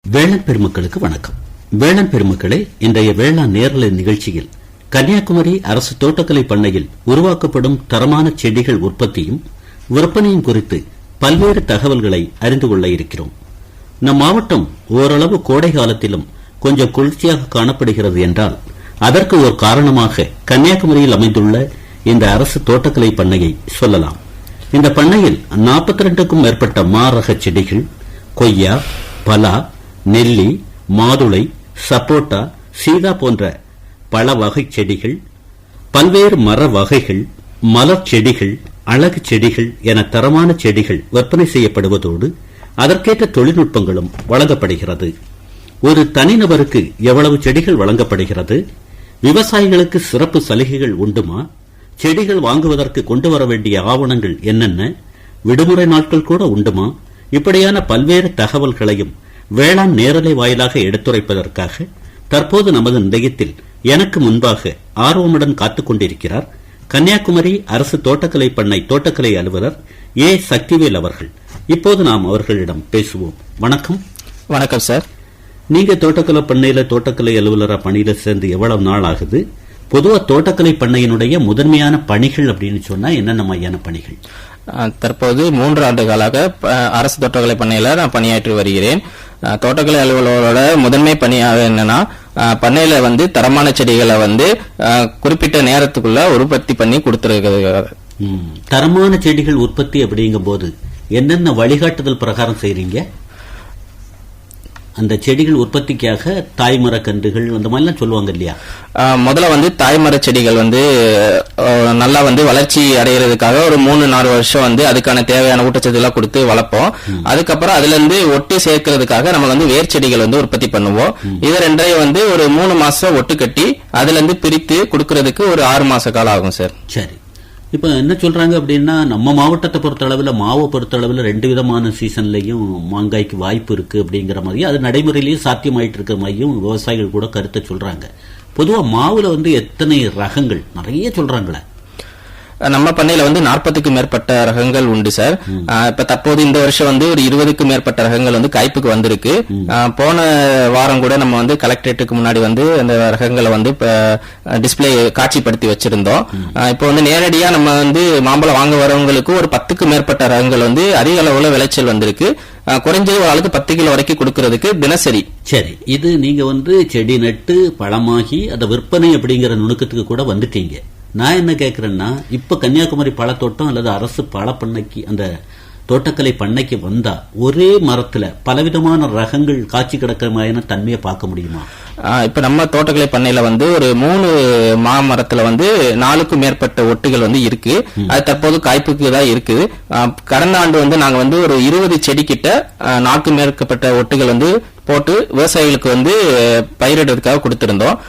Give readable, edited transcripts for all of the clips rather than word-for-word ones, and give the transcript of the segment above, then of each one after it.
வேளாண் பெருமக்களுக்கு வணக்கம். வேளாண் பெருமக்களே, இன்றைய வேளாண் நேரலை நிகழ்ச்சியில் கன்னியாகுமரி அரசு தோட்டக்கலை பண்ணையில் உருவாக்கப்படும் தரமான செடிகள் உற்பத்தியும் விற்பனையும் குறித்து பல்வேறு தகவல்களை அறிந்து கொள்ள இருக்கிறோம். நம் மாவட்டம் ஓரளவு கோடை காலத்திலும் கொஞ்சம் குளிர்ச்சியாக காணப்படுகிறது என்றால் அதற்கு ஒரு காரணமாக கன்னியாகுமரியில் அமைந்துள்ள இந்த அரசு தோட்டக்கலை பண்ணையை சொல்லலாம். இந்த பண்ணையில் 42க்கும் மேற்பட்ட மாரக செடிகள், கொய்யா, பலா, நெல்லி, மாதுளை, சப்போட்டா, சீதா போன்ற பல வகை செடிகள், பல்வேறு மர வகைகள், மலர் செடிகள், அழகு செடிகள் என தரமான செடிகள் விற்பனை செய்யப்படுவதோடு அதற்கேற்ற தொழில்நுட்பங்களும் வழங்கப்படுகிறது. ஒரு தனிநபருக்கு எவ்வளவு செடிகள் வழங்கப்படுகிறது, விவசாயிகளுக்கு சிறப்பு சலுகைகள் உண்டுமா, செடிகள் வாங்குவதற்கு கொண்டு வர வேண்டிய ஆவணங்கள் என்னென்ன, விடுமுறை நாட்கள் கூட உண்டுமா, இப்படியான பல்வேறு தகவல்களையும் வேளாண் நேரலை வாயிலாக எடுத்துரைப்பதற்காக தற்போது நமது நிலையத்தில் எனக்கு முன்பாக ஆர்வமுடன் காத்துக் கொண்டிருக்கிறார் கன்னியாகுமரி அரசு தோட்டக்கலை பண்ணை தோட்டக்கலை அலுவலர் ஏ. சக்திவேல் அவர்கள். இப்போது நாம் அவர்களிடம் பேசுவோம். வணக்கம். வணக்கம் சார். நீங்க தோட்டக்கலை பண்ணையில தோட்டக்கலை அலுவலரா பணியில சேர்ந்து எவ்வளவு நாள் ஆகுது? பொதுவா தோட்டக்கலை பண்ணையினுடைய முதன்மையான பணிகள் அப்படின்னு சொன்னா என்னென்ன மாதிரியான பணிகள்? தற்போது 3 ஆண்டுகளாக அரசு தோட்டக்கலை பண்ணையில நான் பணியாற்றி வருகிறேன். தோட்டக்கலை அலுவலரோட முதன்மை பணியாக என்னன்னா, பண்ணையில தரமான செடிகளை குறிப்பிட்ட நேரத்துக்குள்ள உற்பத்தி பண்ணி கொடுத்துருக்கிறது. தரமான செடிகள் உற்பத்தி அப்படிங்கும் போது என்னென்ன வழிகாட்டுதல் பிரகாரம் செய்றீங்க? அந்த செடிகள் உற்பத்திக்காக தாய்மர கன்றுகள் அந்த மாதிரிலாம் சொல்லுவாங்க இல்லையா? முதல்ல தாய்மர செடிகள் நல்லா வளர்ச்சி அடைகிறதுக்காக ஒரு 3-4 வருஷம் அதுக்கான தேவையான ஊட்டச்சத்து எல்லாம் கொடுத்து வளர்ப்போம். அதுக்கப்புறம் அதுல இருந்து ஒட்டு சேர்க்கறதுக்காக நம்ம வேர் செடிகள் உற்பத்தி பண்ணுவோம். இது ரெண்டையும் ஒரு 3 மாசம் ஒட்டு கட்டி அதுல இருந்து பிரித்து கொடுக்கறதுக்கு ஒரு 6 மாச காலம் ஆகும் சார். சரி, இப்ப என்ன சொல்றாங்க அப்படின்னா, நம்ம மாவட்டத்தை பொறுத்த அளவுல, மாவை பொறுத்த அளவுல 2 விதமான சீசன்லயும் மாங்காய்க்கு வாய்ப்பு இருக்கு அப்படிங்கிற மாதிரியும் அது நடைமுறையிலேயும் சாத்தியமாயிட்டு இருக்கிற மாதிரியும் விவசாயிகள் கூட கருத்தை சொல்றாங்க. பொதுவா மாவுல எத்தனை ரகங்கள் நிறைய சொல்றாங்களே? நம்ம பண்ணையில 40க்கும் மேற்பட்ட ரகங்கள் உண்டு சார். இப்ப தற்போது இந்த வருஷம் ஒரு 20க்கும் மேற்பட்ட ரகங்கள் காய்ப்புக்கு வந்திருக்கு. போன வாரம் கூட நம்ம கலெக்டரேட்டுக்கு முன்னாடி அந்த ரகங்களை டிஸ்பிளே காட்சிப்படுத்தி வச்சிருந்தோம். இப்போ நேரடியா நம்ம மாம்பழம் வாங்க வரவங்களுக்கு ஒரு 10க்கும் மேற்பட்ட ரகங்கள் அதிக அளவுல விளைச்சல் வந்திருக்கு. குறைஞ்சது ஒரு ஆளுக்கு 10 கிலோ வரைக்கும் கொடுக்கறதுக்கு தினசரி. சரி, இது நீங்க செடி நட்டு பழமாகி அதை விற்பனை அப்படிங்கிற நுணுக்கத்துக்கு கூட வந்துட்டீங்க. நான் என்ன கேட்கிறேன்னா, இப்ப கன்னியாகுமரி பழத்தோட்டம் அல்லது அரசு பழ பண்ணைக்கு, அந்த தோட்டக்கலை பண்ணைக்கு வந்தா ஒரே மரத்துல பலவிதமான ரகங்கள் காட்சி கிடக்கிற மாதிரியான தன்மையை பார்க்க முடியுமா? இப்ப நம்ம தோட்டக்கலை பண்ணையில ஒரு 3 மாமரத்துல 4க்கும் மேற்பட்ட ஒட்டுகள் இருக்கு. அது தற்போது காய்ப்புக்கு தான் இருக்குது. கடந்த ஆண்டு நாங்க ஒரு 20 செடி கிட்ட 4க்கும் மேற்பட்ட ஒட்டுகள் போட்டு விவசாயிகளுக்கு பயிரிடுறதுக்காக கொடுத்திருந்தோம்.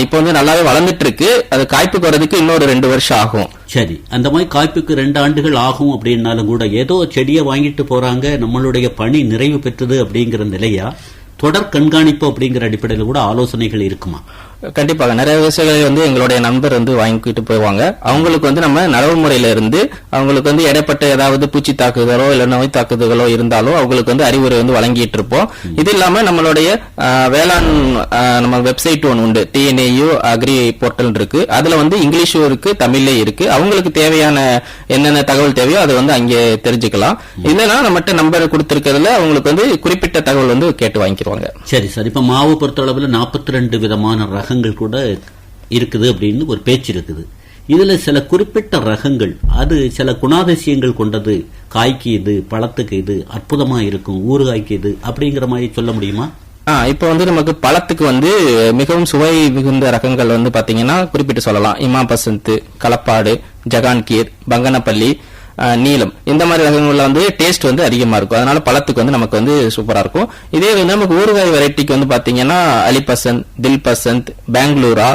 இப்போ நல்லாவே வளர்ந்துட்டு இருக்கு. அது காய்ப்புக்கு வர்றதுக்கு இன்னொரு 2 வருஷம் ஆகும். சரி, அந்த மாதிரி காய்ப்புக்கு 2 ஆண்டுகள் ஆகும் அப்படின்னாலும் கூட ஏதோ செடியை வாங்கிட்டு போறாங்க, நம்மளுடைய பணி நிறைவு பெற்றது அப்படிங்கிற நிலையா? தொடர் கண்காணிப்பு அப்படிங்கிற அடிப்படையில் கூட ஆலோசனைகள் இருக்குமா? கண்டிப்பாக நிறைய விவசாயிகள் எங்களுடைய நண்பர் வாங்கிட்டு போவாங்க. அவங்களுக்கு நம்ம நடவு முறையில இருந்து அவங்களுக்கு இடைப்பட்ட ஏதாவது பூச்சி தாக்குதலோ இல்ல நோய் தாக்குதலோ இருந்தாலும் அவங்களுக்கு அறிவுரை வழங்கிட்டு இருப்போம். இது இல்லாம நம்மளுடைய வேளாண் நம்ம வெப்சைட் ஒன்று உண்டு, TNAU அக்ரி போர்ட்டல் இருக்கு. அதுல இங்கிலீஷும் இருக்கு, தமிழ்லயும் இருக்கு. அவங்களுக்கு தேவையான என்னென்ன தகவல் தேவையோ அதை அங்கே தெரிஞ்சுக்கலாம். இல்லைன்னா நம்மகிட்ட நம்பர் கொடுத்திருக்கிறதுல அவங்களுக்கு குறிப்பிட்ட தகவல் கேட்டு வாங்கிக்குவாங்க. சரி சார், இப்ப மாவு பொறுத்த அளவுல 42 விதமான ரகங்கள் கூட இருக்குது அப்படின்னு ஒரு பேச்சு இருக்குது. இதுல சில குறிப்பிட்ட ரகங்கள் அது சில குணாதிசயங்கள் கொண்டது, காய்க்கு இது, பழத்துக்கு இது, அற்புதமா இருக்கும், ஊறுகாய்க்கு இது அப்படிங்கிற மாதிரி சொல்ல முடியுமா? இப்ப நமக்கு பழத்துக்கு மிகவும் சுவை மிகுந்த ரகங்கள் பாத்தீங்கன்னா குறிப்பிட்டு சொல்லலாம். இமா பசந்த், களப்பாடு, ஜகான்கீர், பங்கனப்பள்ளி, நீலம், இந்த மாதிரி ரகங்கள்ல டேஸ்ட் அதிகமா இருக்கும். அதனால பழத்துக்கு நமக்கு சூப்பரா இருக்கும். இதே நமக்கு ஊறுகாய் வெரைட்டிக்கு பாத்தீங்கன்னா அலிபசந்த், தில் பசந்த், பெங்களூரா,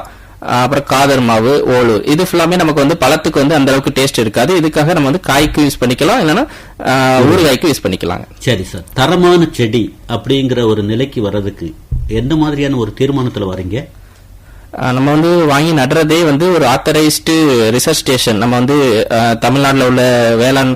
அப்புறம் காதர் மாவு, ஓலூர், இது ஃபுல்லாமே நமக்கு பழத்துக்கு அந்த அளவுக்கு டேஸ்ட் இருக்காது. இதுக்காக நம்ம காய்க்கு யூஸ் பண்ணிக்கலாம், இல்லைன்னா ஊறுகாய்க்கு யூஸ் பண்ணிக்கலாம். சரி சார், தரமான செடி அப்படிங்கிற ஒரு நிலைக்கு வர்றதுக்கு எந்த மாதிரியான ஒரு தீர்மானத்துல வரீங்க? நம்ம வாங்கி நடுறதே ஒரு ஆத்தரைஸ்டு ரிசர்ச் ஸ்டேஷன். நம்ம தமிழ்நாட்டில் உள்ள வேளாண்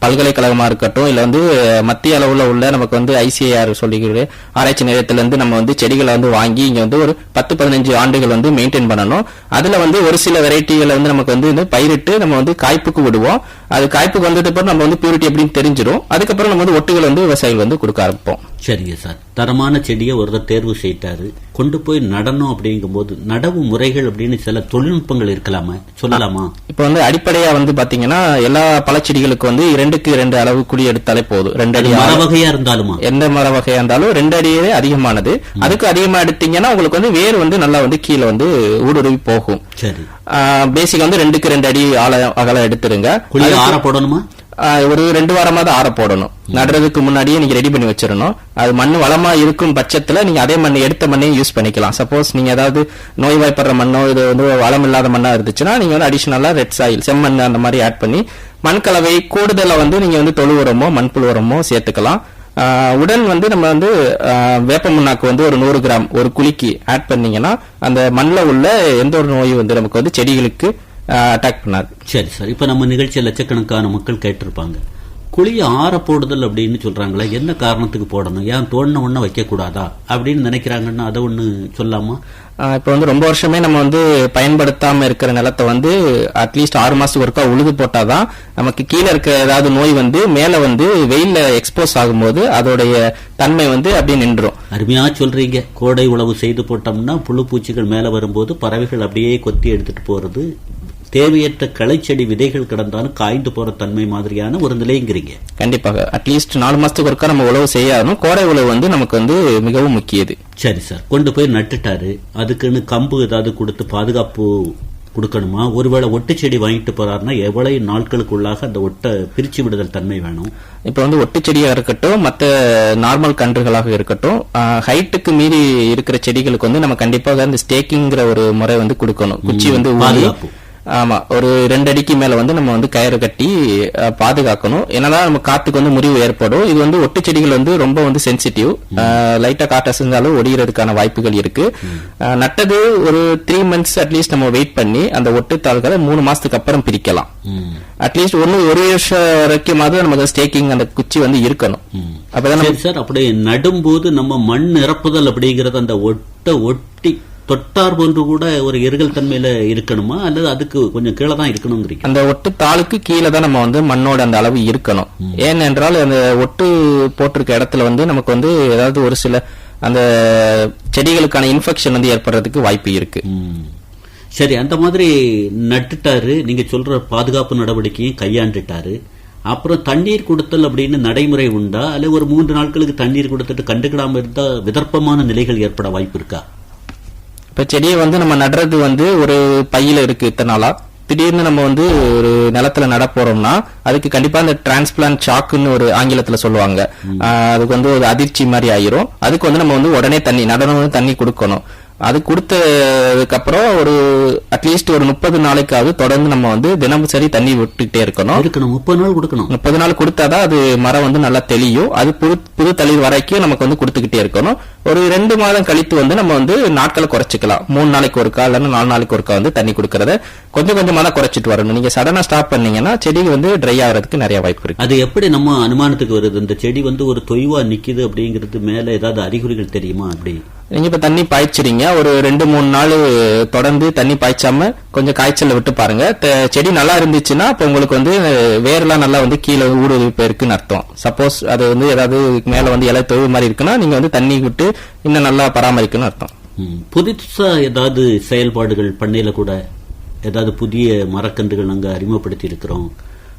பல்கலைக்கழகமா இருக்கட்டும், இல்ல வந்து மத்திய அளவுல உள்ள நமக்கு வந்து ICAR சொல்லிக்கிற ஆராய்ச்சி நிலையத்துல இருந்து நம்ம வந்து செடிகளை வந்து வாங்கி இங்க வந்து ஒரு 10-15 ஆண்டுகள் வந்து மெயின்டைன் பண்ணணும். அதுல வந்து ஒரு சில வெரைட்டிகளை வந்து நமக்கு வந்து இந்த பயிரிட்டு நம்ம வந்து காய்ப்புக்கு விடுவோம். அது காய்ப்புக்கு வந்தது அப்புறம் நம்ம வந்து பியூரிட்டி எப்படின்னு தெரிஞ்சிடும். அதுக்கப்புறம் நம்ம வந்து ஒட்டுகள் வந்து விவசாயிகள் வந்து கொடுக்க ஆரம்பிப்போம். சரிங்க சார், தரமான செடியை ஒருத்தர் தேர்வு செய்தாரு, கொண்டு போய் நடணும் அப்படிங்கும்போது நடவு முறைகள் அப்படின்னு சில தொழில்நுட்பங்கள் இருக்கலாமா, சொல்லலாமா? இப்ப வந்து அடிப்படையா வந்து பாத்தீங்கன்னா எல்லா பழச்செடிகளுக்கு வந்து 2:2 அளவு குழி எடுத்தாலே போதும். 2 அடி மர வகையா இருந்தாலுமா? எந்த மர வகையா இருந்தாலும் 2 அடியே அதிகமானது. அதுக்கு அதிகமா எடுத்தீங்கன்னா உங்களுக்கு வந்து வேர் வந்து நல்லா வந்து கீழே வந்து ஊடுருவி போகும். சரி, பேசிக் வந்து 2:2 அடி அகலம் எடுத்துருங்க. குழி ஆற போடணுமா? ஒரு 2 வாரமா தான் ஆற போடணும். நடுறதுக்கு முன்னாடியே நீங்க ரெடி பண்ணி வச்சிடணும். அது மண் வளமா இருக்கும் பட்சத்துல நீங்க அதே மண்ணை எடுத்த மண்ணையும் யூஸ் பண்ணிக்கலாம். சப்போஸ் நீங்க ஏதாவது நோய்வாய்ப்படுற மண்ணோ இது வந்து வளம் இல்லாத மண்ணா இருந்துச்சுன்னா நீங்க வந்து அடிஷனலா ரெட் சாயில் செம்மண் அந்த மாதிரி ஆட் பண்ணி மண் கலவை கூடுதலா வந்து நீங்க வந்து தொழு உரமோ மண்புழு உரமோ சேர்த்துக்கலாம். உடன் வந்து நம்ம வந்து வேப்ப முன்னாக்கு வந்து ஒரு 100 கிராம் ஒரு குழிக்கு ஆட் பண்ணீங்கன்னா அந்த மண்ணில் உள்ள எந்த ஒரு நோயும் வந்து நமக்கு வந்து செடிகளுக்கு அட்டாக் பண்ணாது. சரி சார், இப்ப நம்ம நிகழ்ச்சியில் லட்சக்கணக்கான மக்கள் கேட்டிருப்பாங்க, குழியை ஆற போடுதல் அப்படின்னு சொல்றாங்களா, என்ன காரணத்துக்கு போடணும், ஏன் தோண்டின ஒண்ணு வைக்க கூடாதா அப்படின்னு நினைக்கிறாங்கன்னா அதை ஒண்ணு சொல்லாமா? இப்ப வந்து ரொம்ப வருஷமே நம்ம வந்து பயன்படுத்தாம இருக்கிற நிலத்தை வந்து அட்லீஸ்ட் 6 மாசத்துக்கு ஒருக்கா உழுது போட்டாதான் நமக்கு கீழே இருக்க ஏதாவது நோய் வந்து மேல வந்து வெயில்ல எக்ஸ்போஸ் ஆகும்போது அதோடைய தன்மை வந்து அப்படியே நின்றும். அருமையா சொல்றீங்க. கோடை உழவு செய்து போட்டோம்னா புழு பூச்சிகள் மேல வரும்போது பறவைகள் அப்படியே கொத்தி எடுத்துட்டு போறது, தேவையற்ற களைச்செடி விதைகள் கிடந்தாலும் காய்ந்து போற தன்மை மாதிரியான ஒரு நிலைங்கிறீங்க. கண்டிப்பாக அட்லீஸ்ட் 4 மாசத்துக்கு ஒருக்கா நம்ம உழவு செய்யணும். கோடை உழவு வந்து நமக்கு வந்து மிகவும் முக்கியது. சரி சார், கொண்டு போய் நட்டுட்டாரு, அதுக்குன்னு கம்பு ஏதாவது கொடுத்து பாதுகாப்பு கொடுக்கணுமா? ஒருவேளை ஒட்டு செடி வாங்கிட்டு போறாருன்னா எவ்வளவு நாட்களுக்குள்ளாக அந்த ஒட்டை பிரிச்சு விடுதல் தன்மை வேணும்? இப்ப வந்து ஒட்டு செடியா இருக்கட்டும், மற்ற நார்மல் கன்றுகளாக இருக்கட்டும், ஹைட்டுக்கு மீறி இருக்கிற செடிகளுக்கு வந்து நம்ம கண்டிப்பாக இந்த ஸ்டேக்கிங்கிற ஒரு முறை வந்து கொடுக்கணும். குச்சி வந்து பாதுகாப்பு. ஆமா, ஒரு 2 அடிக்கு மேல வந்து நம்ம வந்து கயிறு கட்டி பாதுகாக்கணும். என்னதான் நம்ம காத்துக்கு வந்து முறிவு ஏற்படும். இது வந்து ஒட்டு செடிகள் வந்து ரொம்ப வந்து சென்சிட்டிவ். லைட்டா காற்று அசைஞ்சாலும் ஒடிகிறதுக்கான வாய்ப்புகள் இருக்கு. நட்டது ஒரு 3 மந்த்ஸ் அட்லீஸ்ட் நம்ம வெயிட் பண்ணி அந்த ஒட்டு தாள்களை 3 மாசத்துக்கு அப்புறம் பிரிக்கலாம். அட்லீஸ்ட் ஒரு வருஷம் வரைக்கும் நமக்கு ஸ்டேக்கிங் அந்த குச்சி வந்து இருக்கணும். அப்பதான் சார், அப்படி நடும்போது நம்ம மண் நிரப்புதல் அப்படிங்கறது அந்த ஒட்டி தொட்டார் போன்று கூட ஒரு எருகல் தன்மையில இருக்கணுமா, அல்லது அதுக்கு கொஞ்சம் கீழே தான் இருக்கணுங்கிறீங்க? அந்த ஒட்டு தாளுக்கு கீழே தான் நம்ம வந்து மண்ணோட அந்த அளவு இருக்கணும். ஏனென்றால் அந்த ஒட்டு போட்டிருக்க இடத்துல வந்து நமக்கு வந்து ஏதாவது ஒரு சில அந்த செடிகளுக்கான இன்ஃபெக்ஷன் வந்து ஏற்படுறதுக்கு வாய்ப்பு இருக்கு. சரி, அந்த மாதிரி நட்டுட்டாரு, நீங்க சொல்ற பாதுகாப்பு நடவடிக்கையும் கையாண்டுட்டாரு. அப்புறம் தண்ணீர் கொடுத்தல் அப்படின்னு நடைமுறை உண்டா, அல்ல ஒரு 3 நாட்களுக்கு தண்ணீர் கொடுத்துட்டு கண்டுக்கிடாம இருந்தா விதர்ப்பமான நிலைகள் ஏற்பட வாய்ப்பு இருக்கா? இப்ப செடியை வந்து நம்ம நடுறது வந்து ஒரு பையில இருக்கு இத்தனை நாளா, திடீர்னு நம்ம வந்து ஒரு நிலத்துல நட போறோம்னா அதுக்கு கண்டிப்பா இந்த டிரான்ஸ்பிளான்ட் ஷாக்குன்னு ஒரு ஆங்கிலத்துல சொல்லுவாங்க. அதுக்கு வந்து ஒரு அதிர்ச்சி மாதிரி ஆயிரும். அதுக்கு வந்து நம்ம வந்து உடனே நடனம் தண்ணி கொடுக்கணும். அது கொடுத்ததுக்கு அப்புறம் ஒரு அட்லீஸ்ட் ஒரு 30 நாளைக்காவது தொடர்ந்து நம்ம வந்து தினமும் சரி தண்ணி விட்டுக்கிட்டே இருக்கணும். 30 நாள் கொடுக்கணும். 30 நாள் கொடுத்தாதான் அது மரம் வந்து நல்லா தெளியும். அது புது தளிர் வரைக்கும் நமக்கு வந்து கொடுத்துக்கிட்டே இருக்கணும். ஒரு 2 மாதம் கழித்து வந்து நம்ம வந்து நாட்களை குறைச்சிக்கலாம். 3 நாளைக்கு ஒருக்கா இல்லைன்னா 4 நாளைக்கு ஒருக்கா வந்து தண்ணி கொடுக்கறத கொஞ்சம் கொஞ்சமா தான் குறைச்சிட்டு வரணும். நீங்க சடனா ஸ்டாப் பண்ணீங்கன்னா செடி வந்து ட்ரை ஆகிறதுக்கு நிறைய வாய்ப்பு இருக்கு. அது எப்படி நம்ம அனுமானத்துக்கு வருது? இந்த செடி வந்து ஒரு தொய்வா நிக்குது அப்படிங்கிறது மேல ஏதாவது அறிகுறிகள் தெரியுமா? அப்படி நீங்க இப்ப தண்ணி பாய்ச்சிறீங்க, ஒரு 2-3 நாள் தொடர்ந்து தண்ணி பாய்ச்சாம கொஞ்சம் காய்ச்சல விட்டு பாருங்க. செடி நல்லா இருந்துச்சுன்னா இப்ப உங்களுக்கு வந்து வேரெல்லாம் நல்லா வந்து கீழே ஊடுருவி போயிருக்குன்னு அர்த்தம். சப்போஸ் அது வந்து ஏதாவது மேல வந்து இலை தொய்வு மாதிரி இருக்குன்னா நீங்க வந்து தண்ணி விட்டு இன்னும் நல்லா பராமரிக்கணும்னு அர்த்தம். புதுசா ஏதாவது செயல்பாடுகள் பண்ணையில கூட ஏதாவது புதிய மரக்கன்றுகள் நாங்க அறிமுகப்படுத்தி இருக்கிறோம்,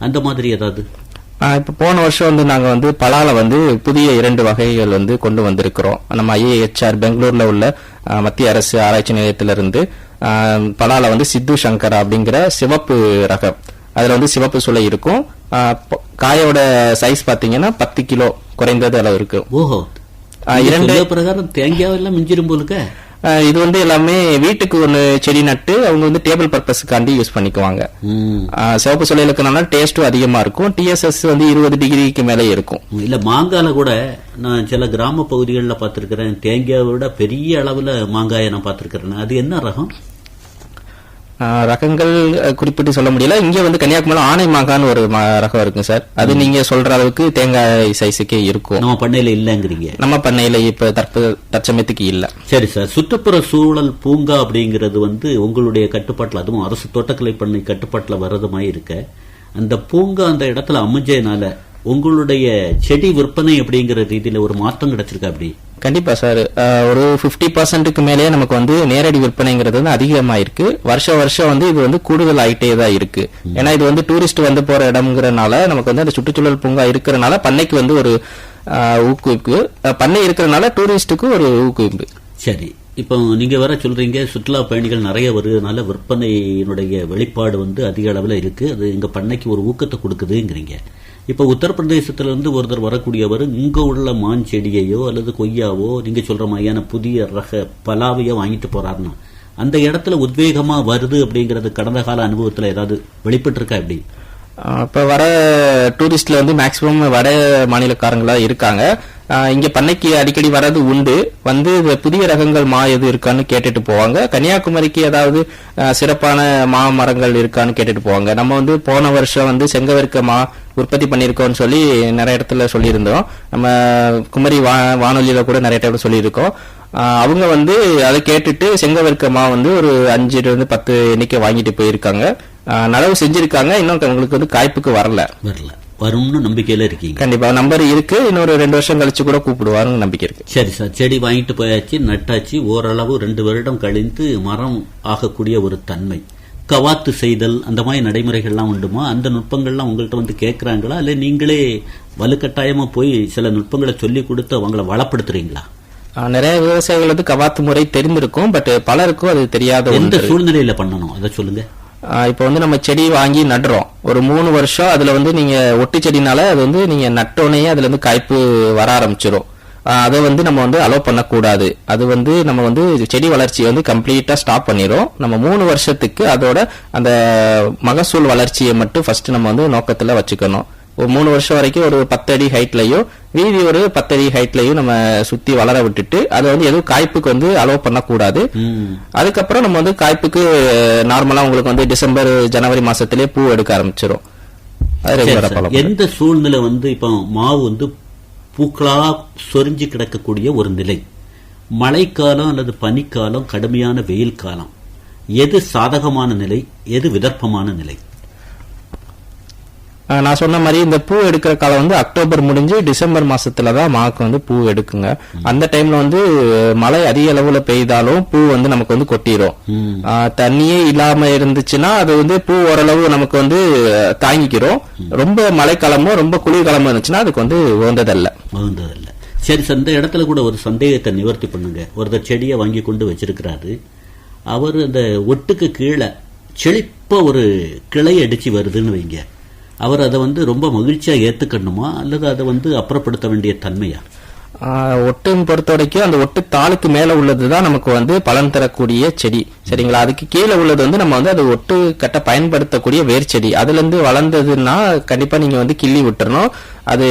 அந்த மாதிரி ஏதாவது? இப்ப போன வருஷம் வந்து நாங்க வந்து பலால வந்து புதிய 2 வகைகள் வந்து கொண்டு வந்திருக்கிறோம். நம்ம IIHR பெங்களூர்ல உள்ள மத்திய அரசு ஆராய்ச்சி நிலையத்திலிருந்து பலால வந்து சித்து சங்கரா அப்படிங்கிற சிவப்பு ரகம். அதுல வந்து சிவப்பு சுளை இருக்கும். காயோட சைஸ் பாத்தீங்கன்னா 10 கிலோ குறைந்தது அளவு இருக்கு. ஓஹோ, 2 பிரகாரம் தேங்காய் எல்லாம் மிஞ்சிரும் போலுக்க. இது வந்து எல்லாமே வீட்டுக்கு ஒண்ணு செடி நட்டு அவங்க வந்து டேபிள் பர்பஸ்க்காண்டி யூஸ் பண்ணிக்குவாங்க. சிவப்பு சுளையில இருக்கனால டேஸ்டும் அதிகமா இருக்கும். TSS வந்து 20 டிகிரிக்கு மேலே இருக்கும். இல்ல மாங்கால கூட நான் சில கிராம பகுதிகளில் பார்த்திருக்கிறேன், தேங்காயை விட பெரிய அளவுல மாங்காயை நான் பார்த்திருக்கிறேன். அது என்ன ரகம்? ரகங்கள் குறிப்பிட்டு சொல்ல முடியல. இங்க வந்து கன்னியாகுமரி ஆனை மாங்கான்னு ஒரு ரகம் இருக்குங்க சார். அது நீங்க சொல்ற அளவுக்கு தேங்காய் சைஸுக்கே இருக்கும். நம்ம பண்ணையில இல்லங்கிறீங்க? நம்ம பண்ணையில இப்ப தற்சமயத்துக்கு இல்ல. சரி சார், சுற்றுப்புற சூழல் பூங்கா அப்படிங்கிறது வந்து உங்களுடைய கட்டுப்பாட்டுல, அதுவும் அரசு தோட்டக்கலை பண்ணை கட்டுப்பாட்டுல வர்றதுமாய் இருக்க, அந்த பூங்கா அந்த இடத்துல அமைஞ்சதுனால உங்களுடைய செடி விற்பனை அப்படிங்கிற ரீதியில ஒரு மாற்றம் கிடைச்சிருக்கா? அப்படி கண்டிப்பா சார். ஒரு 50% மேலேயே நமக்கு வந்து நேரடி விற்பனைங்கிறது வந்து அதிகமாயிருக்கு. வருஷம் வந்து இது வந்து கூடுதல் ஆயிட்டே தான் இருக்கு. ஏன்னா இது வந்து டூரிஸ்ட் வந்து போற இடம்ங்கிறனால நமக்கு வந்து அந்த சுற்றுச்சூழல் பூங்கா இருக்கிறனால பண்ணைக்கு வந்து ஒரு ஊக்குவிப்பு, பண்ணை இருக்கிறனால டூரிஸ்டுக்கு ஒரு ஊக்குவிப்பு. சரி, இப்போ நீங்க வேற சொல்றீங்க சுற்றுலா பயணிகள் நிறைய வருவதனால விற்பனையினுடைய வெளிப்பாடு வந்து அதிக அளவில் இருக்கு, அது எங்க பண்ணைக்கு ஒரு ஊக்கத்தை கொடுக்குதுங்கிறீங்க. இப்ப உத்தரப்பிரதேசத்துல இருந்து ஒருத்தர் வரக்கூடியவர் இங்க உள்ள மான் செடியையோ அல்லது கொய்யாவோ நீங்க சொல்ற மாதிரியான புதிய ரக பலாவையோ வாங்கிட்டு போறாருன்னா அந்த இடத்துல உத்வேகமா வருது அப்படிங்கறது கடந்த கால அனுபவத்துல ஏதாவது வெளிப்பட்டு இருக்கா? எப்படி இப்ப வர டூரிஸ்ட்ல வந்து மேக்சிமம் வட மாநிலக்காரங்களா இருக்காங்க. இங்க பண்ணைக்கு அடிக்கடி வர்றது உண்டு. வந்து புதிய ரகங்கள் மா எது இருக்கான்னு கேட்டுட்டு போவாங்க. கன்னியாகுமரிக்கு ஏதாவது சிறப்பான மா மரங்கள் இருக்கான்னு கேட்டுட்டு போவாங்க. நம்ம வந்து போன வருஷம் வந்து செங்கவர்க்க மா உற்பத்தி பண்ணிருக்கோம்னு சொல்லி நிறைய இடத்துல சொல்லியிருந்தோம். நம்ம குமரி வானொலியில கூட நிறைய டைம் சொல்லியிருக்கோம். அவங்க வந்து அதை கேட்டுட்டு செங்கவர்க்க மா வந்து ஒரு 5 to 10 எண்ணிக்கை வாங்கிட்டு போயிருக்காங்க. நடவு செஞ்சிருக்காங்க. இன்னும் உங்களுக்கு வந்து காய்ப்புக்கு வரல வரும்னு நம்பிக்கையில இருக்கீங்க? கண்டிப்பா நம்பர் இருக்கு. இன்னொரு 2 வருஷம் கழிச்சு கூட கூப்பிடுவாருன்னு நம்பிக்கை இருக்கு. சரி சார், செடி வாங்கிட்டு போயாச்சு, நட்டாச்சு, ஓரளவு 2 வருடம் கழிந்து மரம் ஆகக்கூடிய ஒரு தன்மை, கவாத்து செய்தல் அந்த மாதிரி நடைமுறைகள்லாம் உண்டுமா? அந்த நுட்பங்கள்லாம் உங்கள்கிட்ட வந்து கேட்கறாங்களா, இல்ல நீங்களே வலுக்கட்டாயமா போய் சில நுட்பங்களை சொல்லி கொடுத்து அவங்கள வளப்படுத்துறீங்களா? நிறைய விவசாயிகள் வந்து கவாத்து முறை தெரிந்திருக்கும், பட் பலருக்கும் அது தெரியாத. எந்த சூழ்நிலையில பண்ணணும் அதை சொல்லுங்க. இப்ப வந்து நம்ம செடி வாங்கி நடுறோம், ஒரு 3 வருஷம் அதுல வந்து நீங்க ஒட்டு செடினால அது வந்து நீங்க நட்டோனே அதுல இருந்து காய்ப்பு வர ஆரம்பிச்சிடும். அதை வந்து நம்ம வந்து அலோவ் பண்ணக்கூடாது. அது வந்து நம்ம வந்து செடி வளர்ச்சியை வந்து கம்ப்ளீட்டா ஸ்டாப் பண்ணிரும். நம்ம 3 வருஷத்துக்கு அதோட அந்த மகசூல் வளர்ச்சியை மட்டும் ஃபர்ஸ்ட் நம்ம வந்து நோக்கத்துல வச்சுக்கணும். ஒரு 3 வருஷம் வரைக்கும் ஒரு 10 அடி ஹைட்லயும் வீதி ஒரு 10 அடி ஹைட்லயும் நம்ம சுத்தி வளர விட்டுட்டு அதை வந்து எதுவும் காய்ப்புக்கு வந்து அலோவ் பண்ணக்கூடாது. அதுக்கப்புறம் நம்ம வந்து காய்ப்புக்கு நார்மலா உங்களுக்கு வந்து டிசம்பர் ஜனவரி மாசத்திலே பூ எடுக்க ஆரம்பிச்சிடும். எந்த சூழ்நிலை வந்து இப்ப மாவு வந்து பூக்களா சொரிஞ்சு கிடக்கக்கூடிய ஒரு நிலை, மழைக்காலம் அல்லது பனிக்காலம், கடுமையான வெயில் காலம், எது சாதகமான நிலை, எது விதர்ப்பமான நிலை? நான் சொன்ன மாதிரி இந்த பூ எடுக்கிற காலம் வந்து அக்டோபர் முடிஞ்சு டிசம்பர் மாசத்துலதான் மாவுக்கு வந்து பூ எடுக்குங்க. அந்த டைம்ல வந்து மழை அதிக அளவுல பெய்தாலும் பூ வந்து நமக்கு வந்து கொட்டிரும். தண்ணியே இல்லாம இருந்துச்சுன்னா அது வந்து பூ ஓரளவு நமக்கு வந்து தாங்கிக்கிறோம். ரொம்ப மழைக்காலமோ ரொம்ப குளிர்காலமோ இருந்துச்சுன்னா அதுக்கு வந்து உகந்ததல்ல. சரி சார், இந்த இடத்துல கூட ஒரு சந்தேகத்தை நிவர்த்தி பண்ணுங்க. ஒருத்தர் செடியை வாங்கி கொண்டு வச்சிருக்கிறாரு, அவர் அந்த ஒட்டுக்கு கீழே செழிப்பா ஒரு கிளை அடிச்சு வருதுன்னு வைங்க, அவர் அதை வந்து ரொம்ப மகிழ்ச்சியா ஏத்துக்கணுமா அல்லது அதை வந்து அப்புறப்படுத்த வேண்டிய தன்மையா? ஒட்டுன்னு பொறுத்த வரைக்கும் அந்த ஒட்டு தாளுக்கு மேல உள்ளதுதான் நமக்கு வந்து பலன் தரக்கூடிய செடி, சரிங்களா? அதுக்கு கீழே உள்ளது வந்து நம்ம வந்து அது ஒட்டு கட்ட பயன்படுத்தக்கூடிய வேர் செடி. அதுல இருந்து வளர்ந்ததுன்னா கண்டிப்பா நீங்க வந்து கிள்ளி விட்டுறணும். அது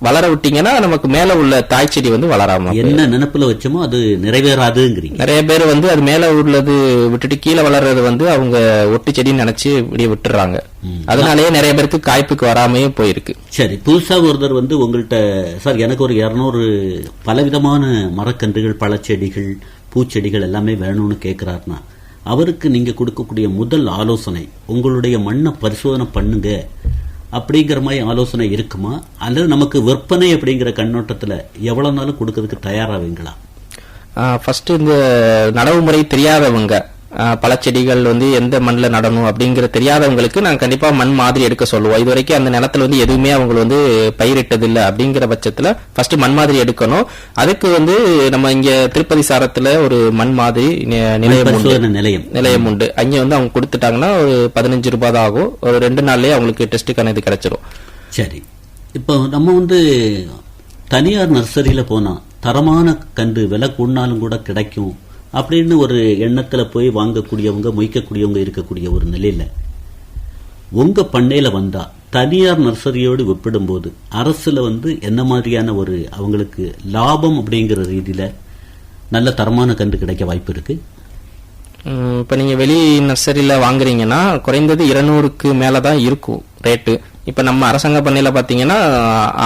வளர விட்டீங்கன்னா நமக்கு மேல உள்ள தாய் செடி வந்து வளராம, என்ன நினைப்புல வச்சோமோ அது நிறைவேறாதுங்கிறீங்க. நிறைய பேர் வந்து அது மேல உள்ளது விட்டுட்டு கீழே வளர்றது வந்து அவங்க ஒட்டு செடின்னு நினைச்சு இப்படியே விட்டுறாங்க. அதனாலேயே நிறைய பேருக்கு காய்ப்புக்கு வராமையே போயிருக்கு. சரி, புதுசா ஒருத்தர் வந்து உங்கள்கிட்ட சார் எனக்கு ஒரு 200 பலவிதமான மரக்கன்றுகள், பழச்செடிகள், பூச்செடிகள் எல்லாமே வேணும்னு கேட்கிறாருன்னா அவருக்கு நீங்க கொடுக்கக்கூடிய முதல் ஆலோசனை உங்களுடைய மண்ணை பரிசோதனை பண்ணுங்க அப்படிங்கிற மாதிரி ஆலோசனை இருக்குமா, அல்லது நமக்கு விற்பனை அப்படிங்கிற கண்ணோட்டத்துல எவ்வளவு நாளும் கொடுக்கறதுக்கு தயாராவீங்களா? ஃபர்ஸ்ட் இந்த நடவு முறை தெரியாதவங்க, பழச்செடிகள் வந்து எந்த மண்ணில் நடணும் அப்படிங்கிற தெரியாதவங்களுக்கு நாங்கள் கண்டிப்பா மண் மாதிரி எடுக்க சொல்லுவோம். இது வரைக்கும் அந்த நிலத்துல வந்து எதுவுமே அவங்க வந்து பயிரிட்டது இல்லை அப்படிங்கிற பட்சத்துல ஃபர்ஸ்ட் மண் மாதிரி எடுக்கணும். அதுக்கு வந்து நம்ம இங்க திருப்பதி சாரத்துல ஒரு மண் மாதிரி நிலையம் உண்டு. அங்கே வந்து அவங்க கொடுத்துட்டாங்கன்னா ஒரு 15 ரூபாய் தான் ஆகும். ஒரு 2 நாள்லயே அவங்களுக்கு டெஸ்ட்டுக்கான இது கிடைச்சிரும். சரி, இப்போ நம்ம வந்து தனியார் நர்சரியில போனா தரமான கன்று விலை கூடினாலும் கூட கிடைக்கும் அப்படின்னு ஒரு எண்ணத்துல போய் வாங்கக்கூடியவங்க, மொய்க்கக்கூடியவங்க இருக்கக்கூடிய ஒரு நிலையில உங்க பண்ணையில வந்தா தனியார் நர்சரியோடு ஒப்பிடும்போது அரசுல வந்து என்ன மாதிரியான ஒரு அவங்களுக்கு லாபம் அப்படிங்கிற ரீதியில நல்ல தரமான கன்று கிடைக்க வாய்ப்பு இருக்கு? இப்போ நீங்க வெளி நர்சரியில வாங்குறீங்கன்னா குறைந்தது 200க்கு மேலதான் இருக்கும் ரேட்டு. இப்ப நம்ம அரசாங்க பண்ணையில பாத்தீங்கன்னா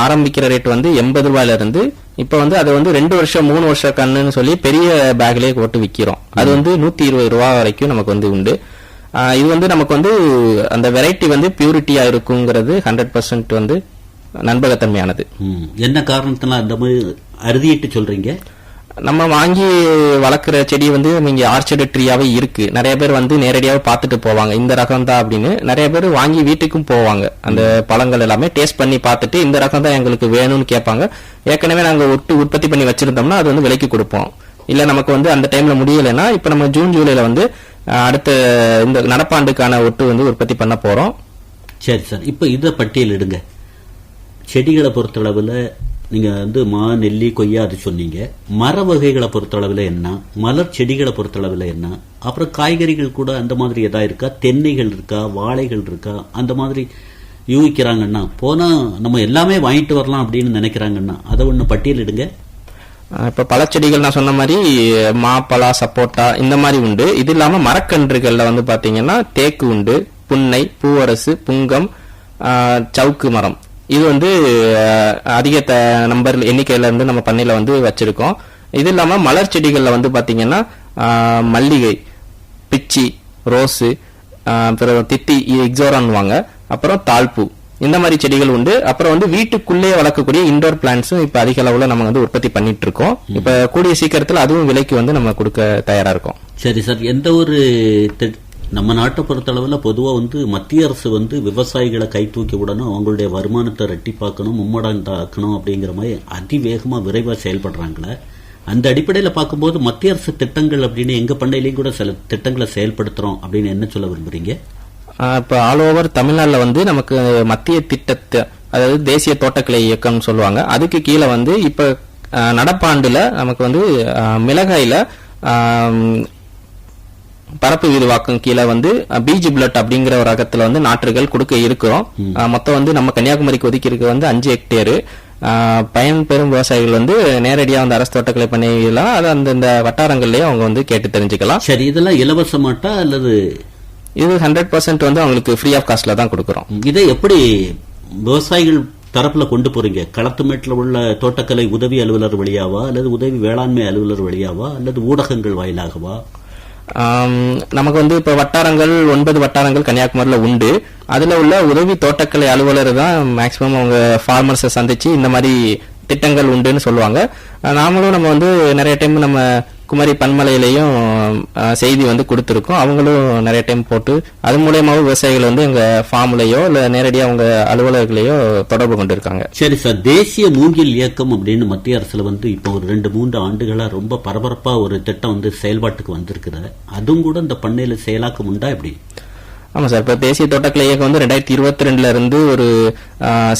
ஆரம்பிக்கிற ரேட் வந்து 80 ரூபாயில இருந்து இப்ப வந்து அது வந்து 2 வருஷம் 3 வருஷம் கண்ணுன்னு சொல்லி பெரிய பேக்லயே போட்டு விக்கிறோம். அது வந்து 120 ரூபாய் வரைக்கும் நமக்கு வந்து உண்டு. இது வந்து நமக்கு வந்து அந்த வெரைட்டி வந்து பியூரிட்டியா இருக்குங்கிறது 100% வந்து நம்பகத்தன்மையானது. என்ன காரணத்தினால அந்த மாதிரி அறுதிட்டு சொல்றீங்க? நம்ம வாங்கி வளர்க்குற செடி வந்து நீங்க ஆர்ச்சர்டு ட்ரீயாவே இருக்கு. நிறைய பேர் வந்து நேரடியாவே பார்த்துட்டு போவாங்க இந்த ரகம் தான் அப்படின்னு. நிறைய பேர் வாங்கி வீட்டுக்கும் போவாங்க. அந்த பழங்கள் எல்லாமே டேஸ்ட் பண்ணி பார்த்துட்டு இந்த ரகம் தான் எங்களுக்கு வேணும்னு கேட்பாங்க. ஏற்கனவே நாங்க உற்பத்தி பண்ணி வச்சிருந்தோம்னா அது வந்து விலைக்கு கொடுப்போம். இல்ல நமக்கு வந்து அந்த டைம்ல முடியலைன்னா இப்ப நம்ம ஜூன் ஜூலைல வந்து அடுத்த இந்த நடப்பாண்டுக்கான ஒட்டு வந்து உற்பத்தி பண்ண போறோம். சரி சார், இப்ப இத பட்டியலிடுங்க. செடிகளை பொறுத்தளவுல நீங்க வந்து மா, நெல்லி, கொய்யா அது சொன்னீங்க. மர வகைகளை பொறுத்தளவுல என்ன, மலர் செடிகளை பொறுத்தளவுல என்ன, அப்புறம் காய்கறிகள் கூட அந்த மாதிரி எதா இருக்கா, தென்னைகள் இருக்கா, வாழைகள் இருக்கா, அந்த மாதிரி யூகிக்கிறாங்கன்னா போனா நம்ம எல்லாமே வாங்கிட்டு வரலாம் அப்படின்னு நினைக்கிறாங்கன்னா அதை ஒண்ணு பட்டியலிடுங்க. இப்ப பழச்செடிகள் நான் சொன்ன மாதிரி மா, பலா, சப்போட்டா இந்த மாதிரி உண்டு. இது இல்லாம மரக்கன்றுகள்ல வந்து பாத்தீங்கன்னா தேக்கு உண்டு, புன்னை, பூவரசு, புங்கம், சவுக்கு மரம். இது வந்து அதிக நம்பர் எண்ணிக்கையில இருந்து நம்ம பண்ணையில வந்து வச்சிருக்கோம். இது இல்லாம மலர் செடிகள்ல வந்து பாத்தீங்கன்னா மல்லிகை, பிச்சி, ரோஸு, அப்புறம் தித்தி, எக்ஸோரான்வாங்க, அப்புறம் தாழ்பூ, இந்த மாதிரி செடிகள் உண்டு. அப்புறம் வந்து வீட்டுக்குள்ளே வளர்க்கக்கூடிய இண்டோர் பிளான்ட்ஸும் இப்ப அதிக அளவுல நம்ம வந்து உற்பத்தி பண்ணிட்டு இருக்கோம். இப்ப கூடிய சீக்கிரத்துல அதுவும் விலைக்கு வந்து நம்ம கொடுக்க தயாரா இருக்கோம். சரி சார், எந்த ஒரு நம்ம நாட்டை பொறுத்தளவுல பொதுவா வந்து மத்திய அரசு வந்து விவசாயிகளை கை தூக்கி விடணும், அவங்களுடைய வருமானத்தை ரெட்டிப்பாக்கணும், மும்மடங்காக்கணும் அப்படிங்கிற மாதிரி அதிவேகமா விரைவா செயல்படுறாங்களே. அந்த அடிப்படையில பார்க்கும்போது மத்திய அரசு திட்டங்கள் அப்படின்னு எங்க பண்ணையிலையும் கூட சில திட்டங்களை செயல்படுத்துறோம் அப்படின்னு என்ன சொல்ல விரும்புறீங்க? இப்ப ஆல் ஓவர் தமிழ்நாடுல வந்து நமக்கு மத்திய திட்டத்தை, அதாவது தேசிய தோட்டக்கலை இயக்கம்னு சொல்லுவாங்க, அதுக்கு கீழே வந்து இப்ப நடப்பாண்டுல நமக்கு வந்து மிளகாயில பரப்பு விரிவாக்கம் கீழே வந்து பீஜ் புல்லட் அப்படிங்கிற ஒரு ரகத்துல வந்து நாற்றுகள் கொடுக்க இருக்கிறோம். மொத்தம் வந்து நம்ம கன்னியாகுமரிக்கு ஒதுக்கி இருக்க வந்து 5 ஹெக்டேரு. பயன்பெறும் விவசாயிகள் வந்து நேரடியா வந்து அரசு தோட்டக்கலை பண்ணிக்கலாம், அது அந்த வட்டாரங்கள்லயே அவங்க வந்து கேட்டு தெரிஞ்சுக்கலாம். சரி, இதெல்லாம் இலவசமாட்டா அல்லது? இது 100% வந்து அவங்களுக்கு ஃப்ரீ ஆஃப் காஸ்ட்ல தான் கொடுக்கறோம். இதை எப்படி விவசாயிகள் தரப்புல கொண்டு போறீங்க? களத்துமேட்டில் உள்ள தோட்டக்கலை உதவி அலுவலர் வழியாவா, அல்லது உதவி வேளாண்மை அலுவலர் வழியாவா, அல்லது ஊடகங்கள் வாயிலாகவா? நமக்கு வந்து இப்ப வட்டாரங்கள் 9 வட்டாரங்கள் கன்னியாகுமரியில உண்டு. அதுல உள்ள உதவி தோட்டக்கலை அலுவலர் தான் மேக்சிமம் அவங்க ஃபார்மர்ஸை சந்திச்சு இந்த மாதிரி திட்டங்கள் உண்டுன்னு சொல்லுவாங்க. நாமளும் நம்ம வந்து நிறைய டைம் நம்ம குமரி பன்மலையிலையும் செய்தி வந்து கொடுத்துருக்கோம். அவங்களும் நிறைய டைம் போட்டு அது மூலயமாவும் விவசாயிகள் வந்து எங்க ஃபார்ம்லயோ இல்ல நேரடியா அவங்க அலுவலர்களையோ தொடர்பு கொண்டு இருக்காங்க. சரி சார், தேசிய மூங்கில் இயக்கம் அப்படின்னு மத்திய அரசுல வந்து இப்போ ஒரு 2-3 ஆண்டுகளா ரொம்ப பரபரப்பா ஒரு திட்டம் வந்து செயல்பாட்டுக்கு வந்திருக்குது. அதுவும் கூட இந்த பண்ணையில செயலாக்கம் உண்டா எப்படி? ஆமா சார், இப்ப தேசிய தோட்டக்கலை இயக்கம் வந்து 2022 இருந்து ஒரு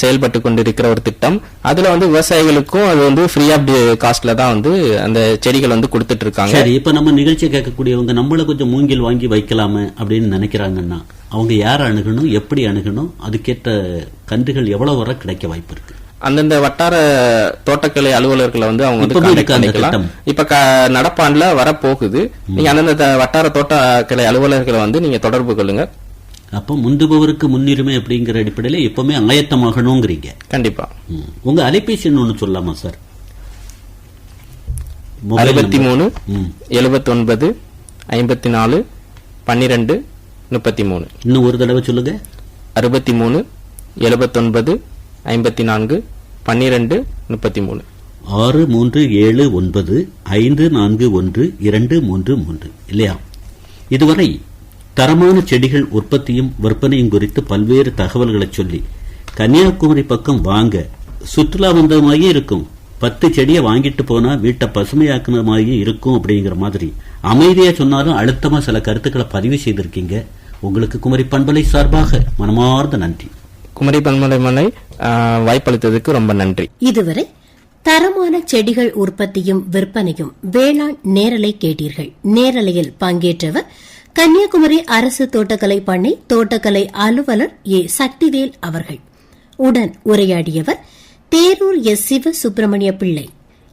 செயல்பட்டு கொண்டிருக்கிற ஒரு திட்டம். அதுல வந்து விவசாயிகளுக்கும் அது வந்து ஃப்ரீ ஆஃப் காஸ்ட்ல தான் வந்து அந்த செடிகள் வந்து கொடுத்துட்டு இருக்காங்க. சரி, இப்ப நம்ம நிகழ்ச்சி கேட்கக்கூடியவங்க நம்மள கொஞ்சம் மூங்கில் வாங்கி வைக்கலாமே அப்படின்னு நினைக்கிறாங்கன்னா அவங்க யார அணுகணும், எப்படி அணுகணும், அதுக்கேற்ற கன்றுகள் எவ்வளவு வர கிடைக்க வாய்ப்பு இருக்கு? அந்தந்த வட்டார தோட்டக்கலை அலுவலர்களை வந்து அவங்க வந்து இப்ப நடப்பாண்டுல வரப்போகுது. நீங்க அந்தந்த வட்டார தோட்டக்கலை அலுவலர்களை வந்து நீங்க தொடர்பு கொள்ளுங்க. அப்ப முந்துபவருக்கு முன்னுரிமை அப்படிங்கிற அடிப்படையில எப்பவுமே ஆயத்தமாகணுங்கிறீங்க. கண்டிப்பா. உங்க அலைபேசி ஒண்ணு சொல்லலாமா சார்? 63 79 54 12 33. இன்னும் ஒரு தடவை சொல்லுங்க. 63 79 54 12 33. 6379 541 233 இல்லையா? இதுவரை தரமான செடிகள் உற்பத்தியும் விற்பனையும் குறித்து பல்வேறு தகவல்களை சொல்லி கன்னியாகுமரி பக்கம் வாங்க சுற்றுலா வந்தமாகி இருக்கும், 10 செடியை வாங்கிட்டு போனா வீட்டை பசுமையாக்குனமாகி இருக்கும் அப்படிங்கிற மாதிரி அமைதியா சொன்னாலும் அழுத்தமா சில கருத்துக்களை பதிவு செய்திருக்கீங்க. உங்களுக்கு குமரி பண்பலை சார்பாக மனமார்ந்த நன்றி. குமரி பன்மலை வாய்ப்பளித்ததுக்கு ரொம்ப நன்றி. இதுவரை தரமான செடிகள் உற்பத்தியும் விற்பனையும் வேளாண் நேரலை கேட்டீர்கள். நேரலையில் பங்கேற்றவர் கன்னியாகுமரி அரசு தோட்டக்கலை பண்ணை தோட்டக்கலை அலுவலர் ஏ சக்திவேல் அவர்கள். உடன் உரையாடியவர் தேரூர் எஸ். சிவ சுப்பிரமணிய பிள்ளை.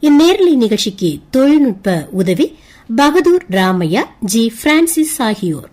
இந்நேரலை நிகழ்ச்சிக்கு தொழில்நுட்ப உதவி பகதூர் ராமையா, ஜி பிரான்சிஸ் ஆகியோர்.